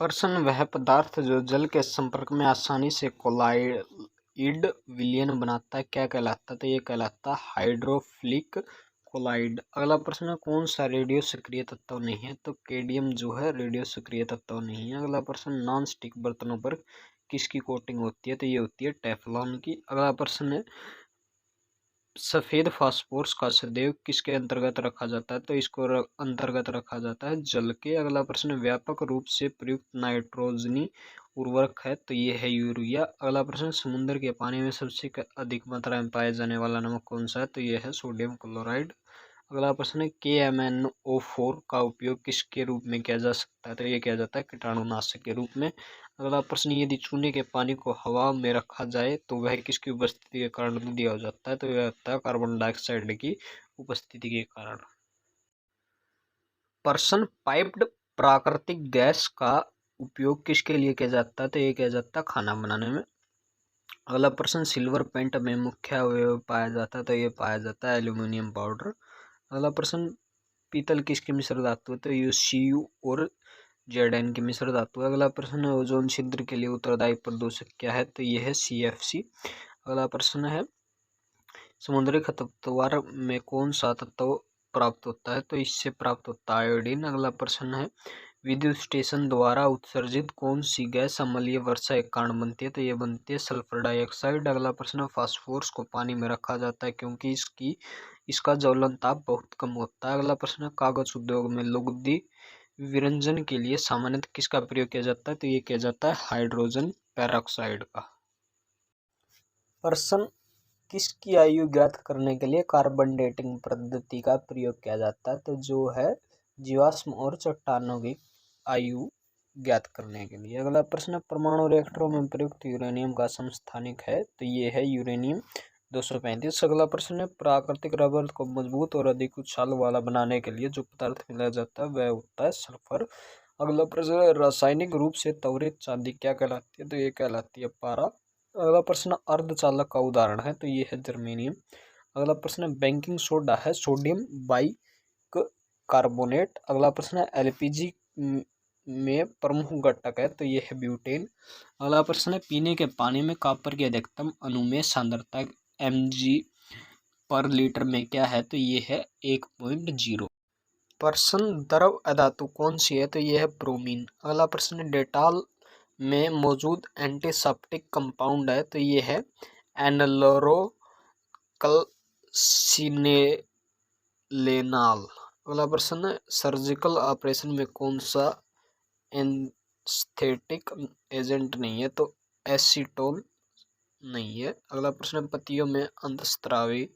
प्रश्न वह पदार्थ जो जल के संपर्क में आसानी से कोलाइड विलयन बनाता है क्या कहलाता है? तो ये कहलाता है हाइड्रोफिलिक कोलाइड। अगला प्रश्न है कौन सा रेडियो सक्रिय तत्व नहीं है? तो केडियम जो है रेडियो सक्रिय तत्व नहीं है। अगला प्रश्न नॉन स्टिक बर्तनों पर किसकी कोटिंग होती है? तो ये होती है टेफलॉन की। अगला प्रश्न है सफेद फास्फोरस का सदैव किसके अंतर्गत रखा जाता है? तो इसको अंतर्गत रखा जाता है जल के। अगला प्रश्न व्यापक रूप से प्रयुक्त नाइट्रोजनी उर्वरक है तो ये है यूरिया। अगला प्रश्न समुद्र के पानी में सबसे अधिक मात्रा में पाया जाने वाला नमक कौन सा है? तो यह है सोडियम क्लोराइड। अगला प्रश्न है KMnO4 का उपयोग किसके रूप में किया जा सकता है? तो ये किया जाता है कीटाणुनाशक के रूप में। अगला प्रश्न यदि चूने के पानी को हवा में रखा जाए तो वह किसकी उपस्थिति के कारण दिया जाता है? तो यह होता है कार्बन डाइऑक्साइड की उपस्थिति के कारण। प्रश्न पाइप्ड प्राकृतिक गैस का उपयोग किसके लिए किया जाता है? तो ये किया जाता है खाना बनाने में। अगला प्रश्न सिल्वर पेंट में मुख्य अवयव पाया जाता है? तो ये पाया जाता है एल्यूमिनियम पाउडर। अगला प्रश्न पीतल किसकी मिश्र धातु है? तो ये Cu और Zn की मिश्र धातु है। अगला प्रश्न है ओजोन छिद्र के लिए उत्तरदायी प्रदूषक क्या है? तो यह है CFC। अगला प्रश्न है समुद्री खरपतवार में कौन सा तत्व प्राप्त होता है? तो इससे प्राप्त होता है आयोडीन। अगला प्रश्न है विद्युत स्टेशन द्वारा उत्सर्जित कौन सी गैस अम्लीय वर्षा के कारण बनती है? तो ये बनती है सल्फर डाइऑक्साइड। अगला प्रश्न फास्फोरस को पानी में रखा जाता है क्योंकि इसका ज्वलन ताप बहुत कम होता है। अगला प्रश्न कागज उद्योग में लुगदी विरंजन के लिए सामान्यतः किसका प्रयोग किया जाता है? तो ये किया जाता है हाइड्रोजन पेरोक्साइड का। प्रश्न किसकी आयु ज्ञात करने के लिए कार्बन डेटिंग पद्धति का प्रयोग किया जाता है? तो जो है जीवाश्म और चट्टानों की आयु ज्ञात करने के लिए। अगला प्रश्न परमाणु रिएक्टरों में प्रयुक्त यूरेनियम का समस्थानिक है? तो ये है यूरेनियम 235। अगला प्रश्न है प्राकृतिक रबर को मजबूत और अधिक उछाल वाला बनाने के लिए जो पदार्थ मिलाया जाता है वह होता है सल्फर। अगला प्रश्न है रासायनिक रूप से त्वरित चांदी क्या कहलाती है? तो ये कहलाती है पारा। अगला प्रश्न अर्धचालक का उदाहरण है? तो ये है जर्मेनियम। अगला प्रश्न बेकिंग सोडा है सोडियम बाइकार्बोनेट। अगला प्रश्न है LPG में प्रमुख घटक है? तो ये है ब्यूटेन। अगला प्रश्न है पीने के पानी में कॉपर की अधिकतम अनुमेय सांद्रता mg/लीटर में क्या है? तो ये है 1.0। प्रश्न द्रव अधातु कौन सी है? तो ये है ब्रोमीन। अगला प्रश्न डेटॉल में मौजूद एंटीसेप्टिक कंपाउंड है? तो ये है एनलोरोकल्सिनेलेनाल। अगला प्रश्न सर्जिकल ऑपरेशन में कौन सा एनेस्थेटिक एजेंट नहीं है? तो एसीटोन नहीं है। अगला प्रश्न पतियों में अंतःस्रावी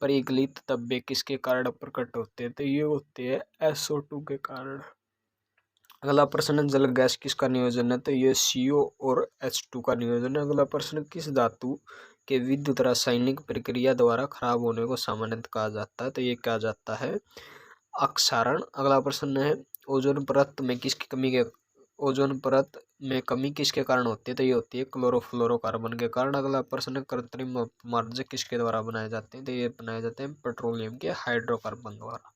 परिगलित धब्बे किसके कारण प्रकट होते हैं? तो ये होते हैं SO2 के कारण। अगला प्रश्न जल गैस किसका नियोजन है? तो ये CO और H2 का नियोजन है। अगला प्रश्न किस धातु के विद्युत रासायनिक प्रक्रिया द्वारा खराब होने को सामान्यतः कहा जाता है? तो ये कहा जाता है अपक्षारण। अगला प्रश्न है ओजोन परत में कमी किसके कारण होती है? तो ये होती है क्लोरोफ्लोरोकार्बन के कारण। अगला प्रश्न कृत्रिम अपमार्जक किसके द्वारा बनाए जाते हैं? तो ये बनाए जाते हैं पेट्रोलियम के हाइड्रोकार्बन द्वारा।